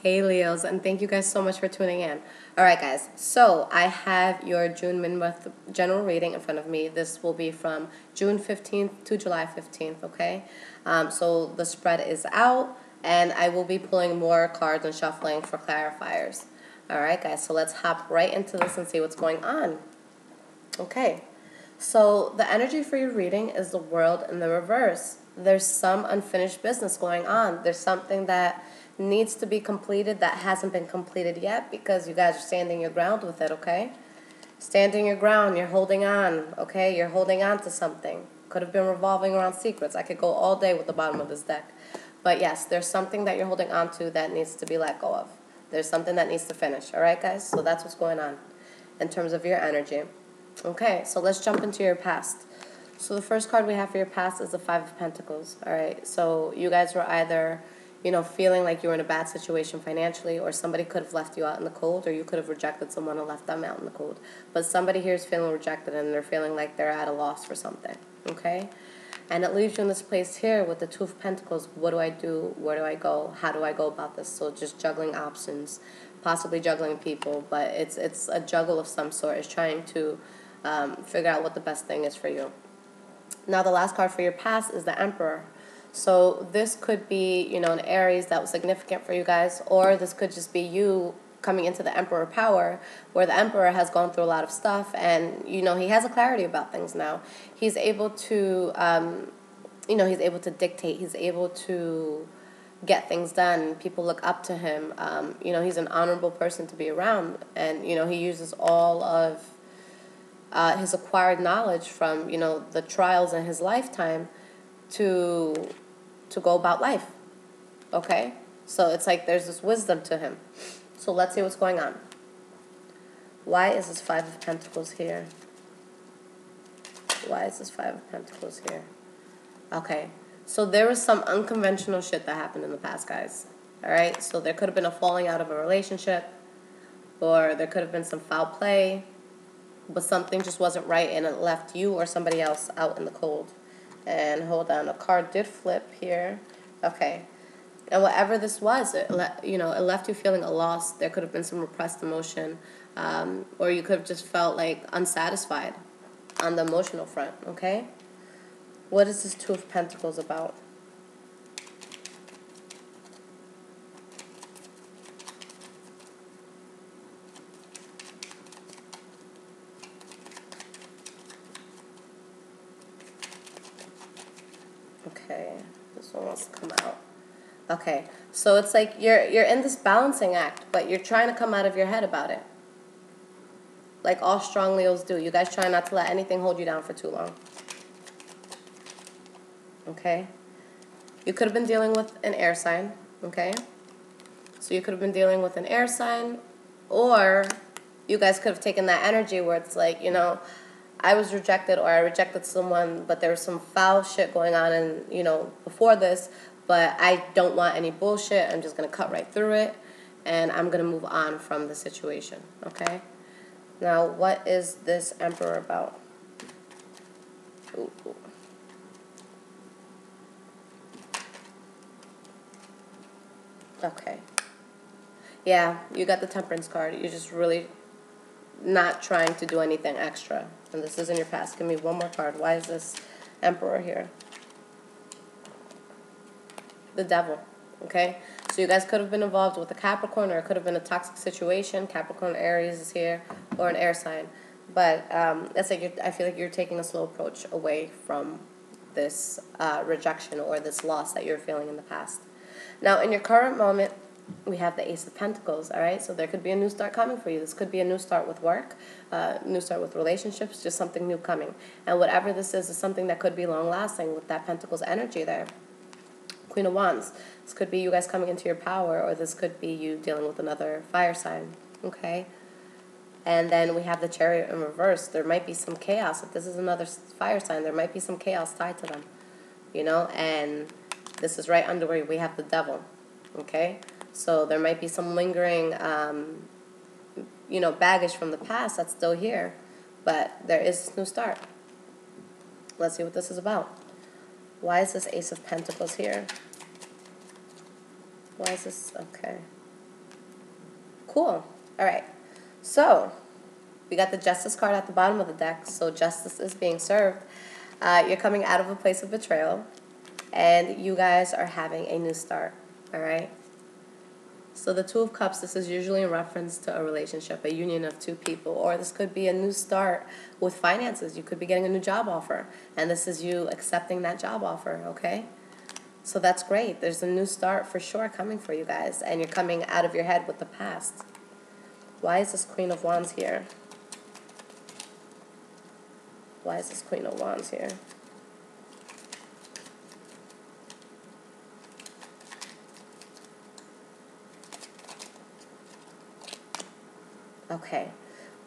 Hey Leos, and thank you guys so much for tuning in. Alright guys, so I have your June mid-month general reading in front of me. This will be from June 15th to July 15th, okay? So the spread is out, and I will be pulling more cards and shuffling for clarifiers. Alright guys, so let's hop right into this and see what's going on. Okay, so the energy for your reading is the World in the reverse. There's some unfinished business going on. There's something that needs to be completed that hasn't been completed yet because you guys are standing your ground with it, okay? Standing your ground, you're holding on, okay? You're holding on to something. Could have been revolving around secrets. I could go all day with the bottom of this deck. But yes, there's something that you're holding on to that needs to be let go of. There's something that needs to finish, all right, guys? So that's what's going on in terms of your energy. Okay, so let's jump into your past. So the first card we have for your past is the Five of Pentacles, all right? So you guys were either, feeling like you were in a bad situation financially, or somebody could have left you out in the cold, or you could have rejected someone and left them out in the cold. But somebody here is feeling rejected, and they're feeling like they're at a loss for something, okay? And it leaves you in this place here with the Two of Pentacles. What do I do? Where do I go? How do I go about this? So just juggling options, possibly juggling people, but it's a juggle of some sort. It's trying to figure out what the best thing is for you. Now the last card for your past is the Emperor. So this could be, an Aries that was significant for you guys, or this could just be you coming into the Emperor power, where the Emperor has gone through a lot of stuff, and, he has a clarity about things now. He's able to, he's able to dictate. He's able to get things done. People look up to him. He's an honorable person to be around, and, he uses all of his acquired knowledge from, the trials in his lifetime to go about life, okay? So it's like there's this wisdom to him. So let's see what's going on. Why is this Five of Pentacles here? Why is this Five of Pentacles here? Okay, so there was some unconventional shit that happened in the past, guys. All right, so there could have been a falling out of a relationship, or there could have been some foul play, but something just wasn't right, and it left you or somebody else out in the cold. And hold on, a card did flip here. Okay. And whatever this was, it left you feeling a loss. There could have been some repressed emotion, or you could have just felt like unsatisfied on the emotional front, okay? What is this Two of Pentacles about? Okay, this one wants to come out. Okay, so it's like you're in this balancing act, but you're trying to come out of your head about it. Like all strong Leos do. You guys try not to let anything hold you down for too long. Okay? You could have been dealing with an air sign, okay? So you could have been dealing with an air sign, or you guys could have taken that energy where it's like, I was rejected, or I rejected someone, but there was some foul shit going on, and before this, but I don't want any bullshit. I'm just gonna cut right through it, and I'm gonna move on from the situation. Okay. Now, what is this Emperor about? Ooh. Okay. Yeah, you got the Temperance card. You're just really not trying to do anything extra. And this is in your past. Give me one more card. Why is this Emperor here? The Devil. Okay? So you guys could have been involved with a Capricorn, or it could have been a toxic situation. Capricorn, Aries is here, or an air sign. But that's like I feel like you're taking a slow approach away from this rejection or this loss that you're feeling in the past. Now, in your current moment, we have the Ace of Pentacles, all right? So there could be a new start coming for you. This could be a new start with work, new start with relationships, just something new coming. And whatever this is something that could be long-lasting with that Pentacles energy there. Queen of Wands. This could be you guys coming into your power, or this could be you dealing with another fire sign, okay? And then we have the Chariot in reverse. There might be some chaos. If this is another fire sign, there might be some chaos tied to them, And this is right under where we have the Devil, okay? So there might be some lingering, baggage from the past that's still here. But there is this new start. Let's see what this is about. Why is this Ace of Pentacles here? Why is this? Okay. Cool. All right. So we got the Justice card at the bottom of the deck. So justice is being served. You're coming out of a place of betrayal, and you guys are having a new start. All right. So the Two of Cups, this is usually in reference to a relationship, a union of two people, or this could be a new start with finances. You could be getting a new job offer, and this is you accepting that job offer, okay? So that's great. There's a new start for sure coming for you guys, and you're coming out of your head with the past. Why is this Queen of Wands here? Why is this Queen of Wands here? Okay,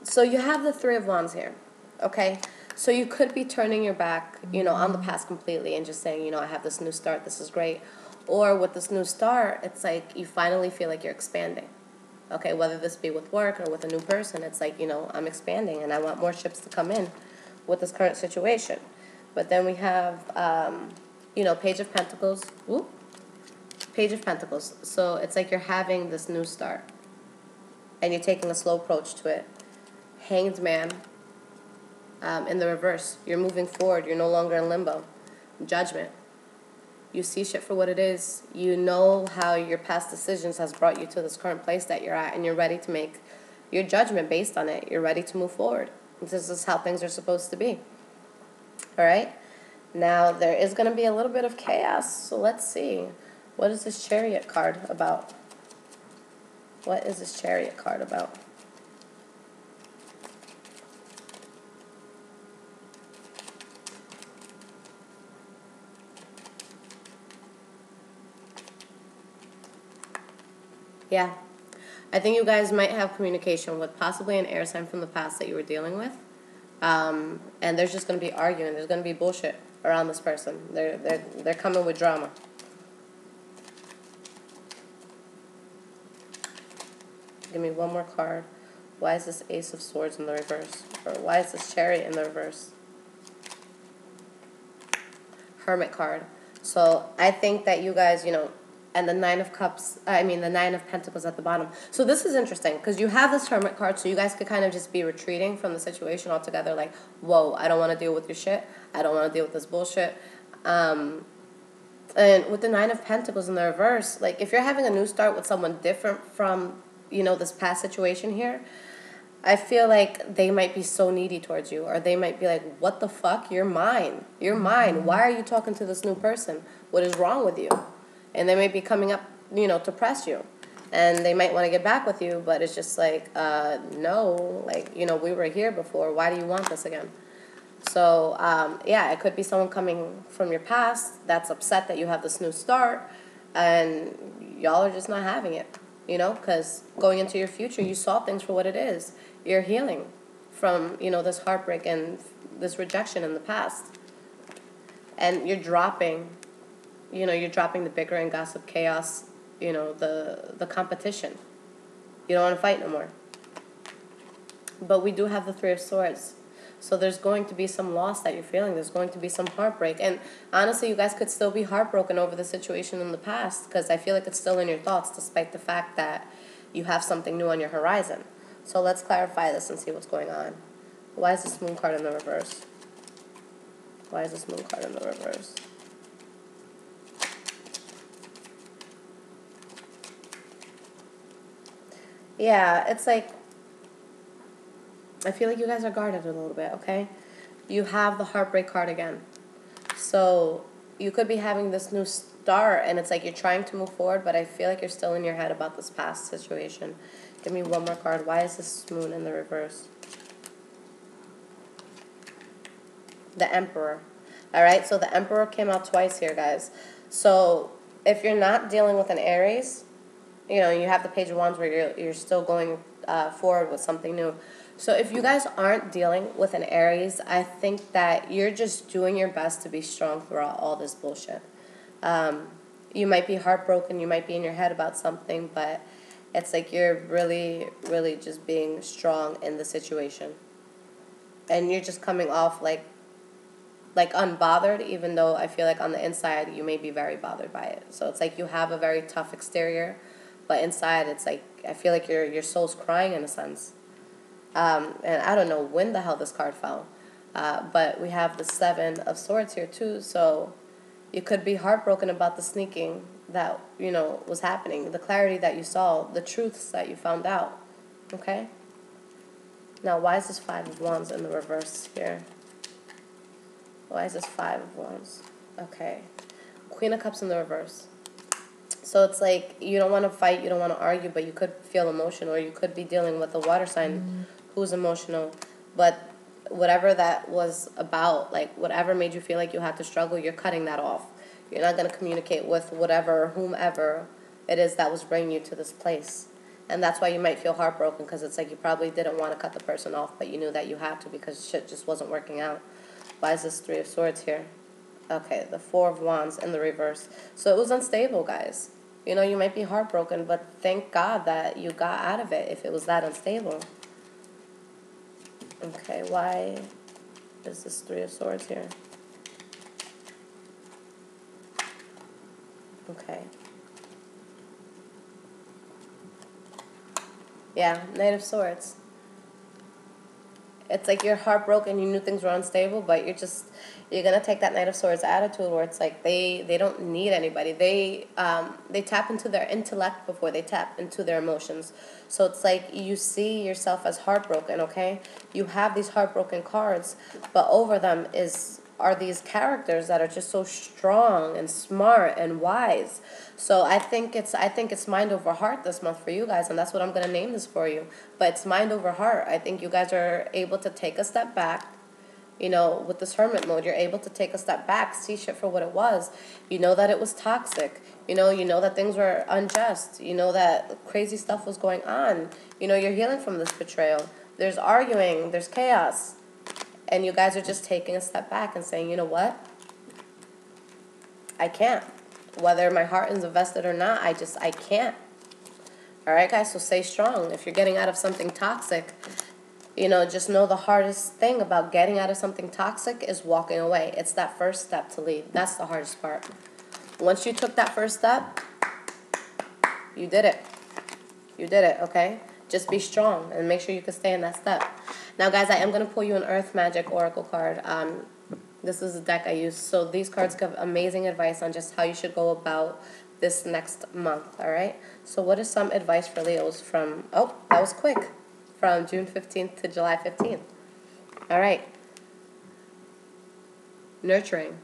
so you have the Three of Wands here, okay? So you could be turning your back, on the past completely and just saying, I have this new start, this is great. Or with this new start, it's like you finally feel like you're expanding, okay? Whether this be with work or with a new person, it's like, I'm expanding and I want more ships to come in with this current situation. But then we have, Page of Pentacles. Ooh, Page of Pentacles. So it's like you're having this new start and you're taking a slow approach to it. Hanged Man, in the reverse. You're moving forward. You're no longer in limbo. Judgment. You see shit for what it is. You know how your past decisions has brought you to this current place that you're at, and you're ready to make your judgment based on it. You're ready to move forward. This is how things are supposed to be. All right? Now, there is going to be a little bit of chaos, so let's see. What is this Chariot card about? What is this Chariot card about? Yeah. I think you guys might have communication with possibly an air sign from the past that you were dealing with. And there's just going to be arguing. There's going to be bullshit around this person. They're coming with drama. Give me one more card. Why is this Ace of Swords in the reverse? Or why is this Chariot in the reverse? Hermit card. So I think that you guys, and the Nine of Pentacles at the bottom. So this is interesting because you have this Hermit card, so you guys could kind of just be retreating from the situation altogether, like, whoa, I don't want to deal with your shit. I don't want to deal with this bullshit. And with the Nine of Pentacles in the reverse, like, if you're having a new start with someone different from, this past situation here, I feel like they might be so needy towards you, or they might be like, what the fuck? You're mine. You're mine. Why are you talking to this new person? What is wrong with you? And they may be coming up, to press you. And they might want to get back with you, but it's just like, no, like, we were here before. Why do you want this again? So, yeah, it could be someone coming from your past that's upset that you have this new start, and y'all are just not having it, because going into your future, you saw things for what it is. You're healing from, this heartbreak and this rejection in the past. And you're dropping the bicker and gossip, chaos, the competition. You don't want to fight no more. But we do have the Three of Swords. So there's going to be some loss that you're feeling. There's going to be some heartbreak. And honestly, you guys could still be heartbroken over the situation in the past, because I feel like it's still in your thoughts, despite the fact that you have something new on your horizon. So let's clarify this and see what's going on. Why is this Moon card in the reverse? Why is this Moon card in the reverse? Yeah, it's like, I feel like you guys are guarded a little bit, okay? You have the Heartbreak card again. So you could be having this new start, and it's like you're trying to move forward, but I feel like you're still in your head about this past situation. Give me one more card. Why is this Moon in the reverse? The Emperor. All right, so the Emperor came out twice here, guys. So if you're not dealing with an Aries, you have the Page of Wands where you're still going forward with something new. So if you guys aren't dealing with an Aries, I think that you're just doing your best to be strong throughout all this bullshit. You might be heartbroken, you might be in your head about something, but it's like you're really, really just being strong in the situation. And you're just coming off like unbothered, even though I feel like on the inside you may be very bothered by it. So it's like you have a very tough exterior, but inside it's like I feel like your soul's crying in a sense. And I don't know when the hell this card fell, but we have the Seven of Swords here too. So you could be heartbroken about the sneaking that was happening, the clarity that you saw, the truths that you found out. Okay. Now, why is this Five of Wands in the reverse here? Why is this Five of Wands? Okay. Queen of Cups in the reverse. So it's like you don't want to fight, you don't want to argue, but you could feel emotional, or you could be dealing with a water sign who's emotional. But whatever that was about, like whatever made you feel like you had to struggle, you're cutting that off. You're not going to communicate with whatever or whomever it is that was bringing you to this place. And that's why you might feel heartbroken, because it's like you probably didn't want to cut the person off, but you knew that you had to because shit just wasn't working out. Why is this Three of Swords here? Okay, the Four of Wands in the reverse. So it was unstable, guys. You might be heartbroken, but thank God that you got out of it if it was that unstable. Okay, why is this Three of Swords here? Okay. Yeah, Knight of Swords. It's like you're heartbroken, you knew things were unstable, but you're going to take that Knight of Swords attitude where it's like they don't need anybody. They tap into their intellect before they tap into their emotions. So it's like you see yourself as heartbroken, okay? You have these heartbroken cards, but over them are these characters that are just so strong and smart and wise. So I think it's mind over heart this month for you guys, and that's what I'm going to name this for you. But it's mind over heart. I think you guys are able to take a step back. With this hermit mode, you're able to take a step back, see shit for what it was. You know that it was toxic. You know that things were unjust. You know that crazy stuff was going on. You're healing from this betrayal. There's arguing, there's chaos. And you guys are just taking a step back and saying, you know what? I can't. Whether my heart is invested or not, I can't. All right, guys, so stay strong. If you're getting out of something toxic, just know the hardest thing about getting out of something toxic is walking away. It's that first step to leave. That's the hardest part. Once you took that first step, you did it. You did it, okay? Just be strong and make sure you can stay in that step. Now, guys, I am going to pull you an Earth Magic Oracle card. This is the deck I use. So these cards give amazing advice on just how you should go about this next month, all right? So what is some advice for Leos from, oh, that was quick, from June 15th to July 15th. All right. Nurturing.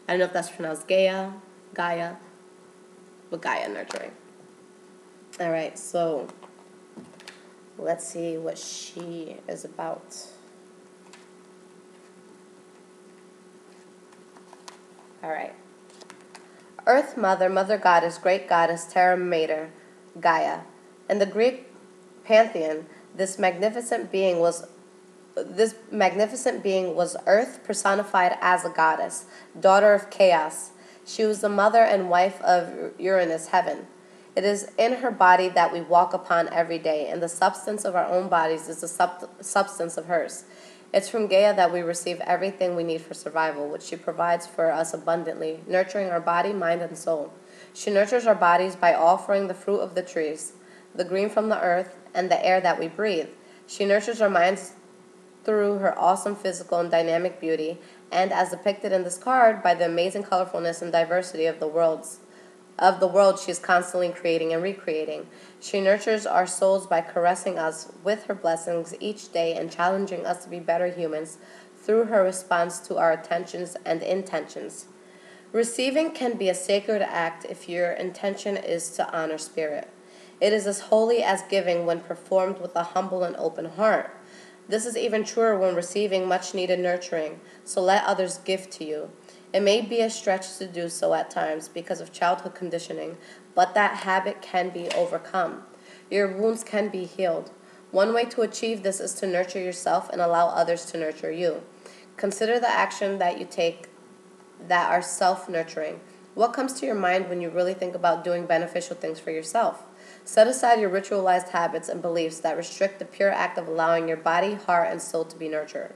I don't know if that's pronounced Gaia, but Gaia, nurturing. All right, so let's see what she is about. All right. Earth Mother, Mother Goddess, Great Goddess, Terra Mater, Gaia. In the Greek pantheon, this magnificent being was Earth personified as a goddess, daughter of chaos. She was the mother and wife of Uranus, heaven. It is in her body that we walk upon every day, and the substance of our own bodies is the substance of hers. It's from Gaia that we receive everything we need for survival, which she provides for us abundantly, nurturing our body, mind, and soul. She nurtures our bodies by offering the fruit of the trees, the green from the earth, and the air that we breathe. She nurtures our minds through her awesome physical and dynamic beauty, and as depicted in this card, by the amazing colorfulness and diversity of the world she is constantly creating and recreating. She nurtures our souls by caressing us with her blessings each day and challenging us to be better humans through her response to our attentions and intentions. Receiving can be a sacred act if your intention is to honor spirit. It is as holy as giving when performed with a humble and open heart. This is even truer when receiving much-needed nurturing, so let others give to you. It may be a stretch to do so at times because of childhood conditioning, but that habit can be overcome. Your wounds can be healed. One way to achieve this is to nurture yourself and allow others to nurture you. Consider the action that you take that are self-nurturing. What comes to your mind when you really think about doing beneficial things for yourself? Set aside your ritualized habits and beliefs that restrict the pure act of allowing your body, heart, and soul to be nurtured.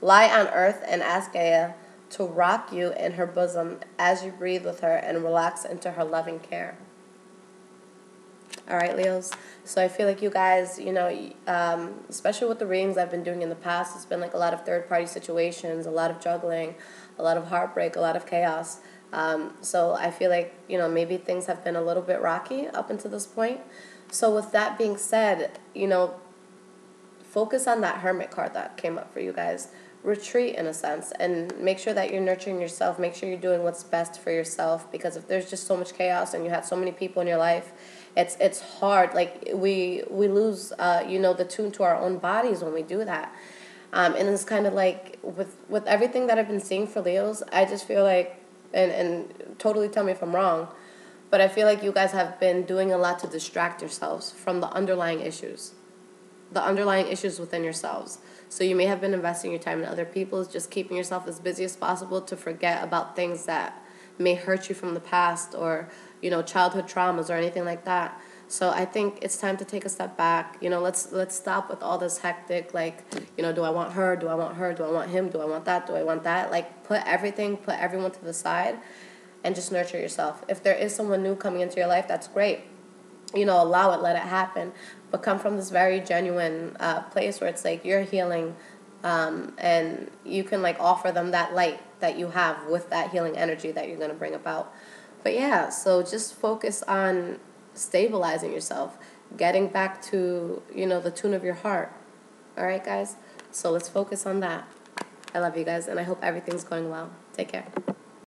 Lie on earth and ask Gaia to rock you in her bosom as you breathe with her and relax into her loving care. All right, Leos. So I feel like you guys, especially with the readings I've been doing in the past, it's been like a lot of third-party situations, a lot of juggling, a lot of heartbreak, a lot of chaos. So I feel like, maybe things have been a little bit rocky up until this point. So with that being said, focus on that Hermit card that came up for you guys. Retreat in a sense, and make sure that you're nurturing yourself. Make sure you're doing what's best for yourself, because if there's just so much chaos and you have so many people in your life, it's hard. Like we lose the tune to our own bodies when we do that. And it's kind of like with everything that I've been seeing for Leos, I just feel like, and totally tell me if I'm wrong, but I feel like you guys have been doing a lot to distract yourselves from the underlying issues within yourselves. So you may have been investing your time in other people's, just keeping yourself as busy as possible to forget about things that may hurt you from the past, or, childhood traumas or anything like that. So I think it's time to take a step back. Let's stop with all this hectic, like, do I want her? Do I want her? Do I want him? Do I want that? Do I want that? Like, put everyone to the side and just nurture yourself. If there is someone new coming into your life, that's great. Allow it, let it happen, but come from this very genuine place where it's like you're healing, and you can like offer them that light that you have with that healing energy that you're going to bring about. But yeah, so just focus on stabilizing yourself, getting back to, the tune of your heart. All right, guys? So let's focus on that. I love you guys, and I hope everything's going well. Take care.